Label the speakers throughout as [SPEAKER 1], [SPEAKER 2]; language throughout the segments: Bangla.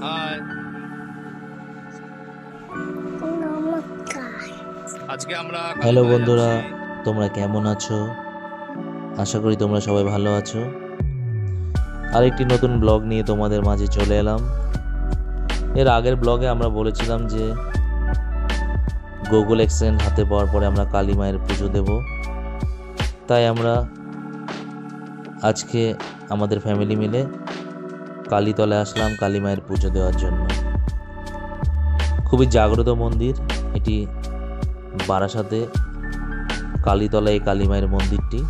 [SPEAKER 1] হাই।
[SPEAKER 2] নমস্কার।
[SPEAKER 1] আজকে আমরা
[SPEAKER 3] হ্যালো
[SPEAKER 1] কালীতলায়
[SPEAKER 3] বন্ধুরা,
[SPEAKER 1] যাচ্ছি।
[SPEAKER 3] তোমরা কেমন আছো? আশা করি তোমরা সবাই ভালো আছো। আরেকটি নতুন ব্লগ নিয়ে তোমাদের মাঝে চলে এলাম। এর আগের ব্লগে আমরা বলেছিলাম যে গুগল এক্সচেঞ্জ হাতে পাওয়ার পরে আমরা কালী মায়ের পুজো দেব। তাই আমরা আজকে আমাদের ফ্যামিলি মিলে কালীতলায় আসলাম কালী মায়ের পুজো দেওয়ার জন্য। খুবই জাগ্রত মন্দির এটি, বারাসাতে কালীতলা এই কালী মায়ের মন্দিরটি।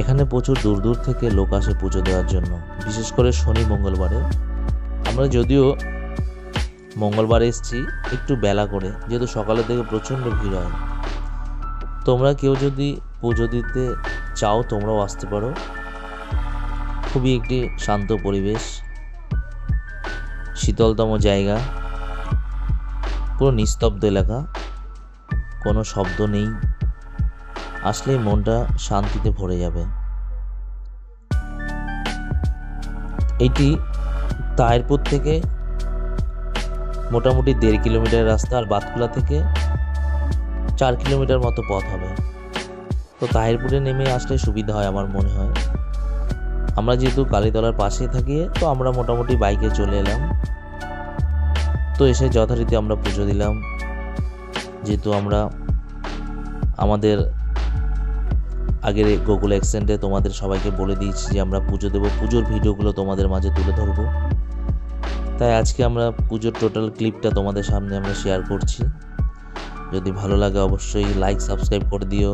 [SPEAKER 3] এখানে প্রচুর দূর দূর থেকে লোক আসে পুজো দেওয়ার জন্য, বিশেষ করে শনি মঙ্গলবারে। আমরা যদিও মঙ্গলবারে এসেছি একটু বেলা করে, যেহেতু সকালের দিকে প্রচণ্ড ভিড় হয়। তোমরা কেউ যদি পুজো দিতে চাও তোমরাও আসতে পারো। খুবই একটি শান্ত পরিবেশ, শীতলতম জায়গা, পুরো নিস্তব্ধ এলাকা, কোনো শব্দ নেই। আসলেই মনটা শান্তিতে ভরে যাবে। এটি তাহিরপুর থেকে মোটামুটি 1.5 কিলোমিটার রাস্তা, আর বাতকুলা থেকে 4 কিলোমিটার মতো পথ হবে। তো তাহিরপুরে নেমে আসলে সুবিধা হয় আমার মনে হয়। আমরা যেহেতু কালীতলার পাশে থাকি, তো আমরা মোটামুটি বাইকে চলে এলাম। তো এসে যথারীতি আমরা পুজো দিলাম। যেহেতু আমরা আমাদের আগের গুগল এক্সচেঞ্জে তোমাদের সবাইকে বলে দিয়েছি যে আমরা পুজো দেবো, পুজোর ভিডিওগুলো তোমাদের মাঝে তুলে ধরবো। তাই আজকে আমরা পুজোর টোটাল ক্লিপটা তোমাদের সামনে আমরা শেয়ার করছি। যদি ভালো লাগে অবশ্যই লাইক সাবস্ক্রাইব করে দিও।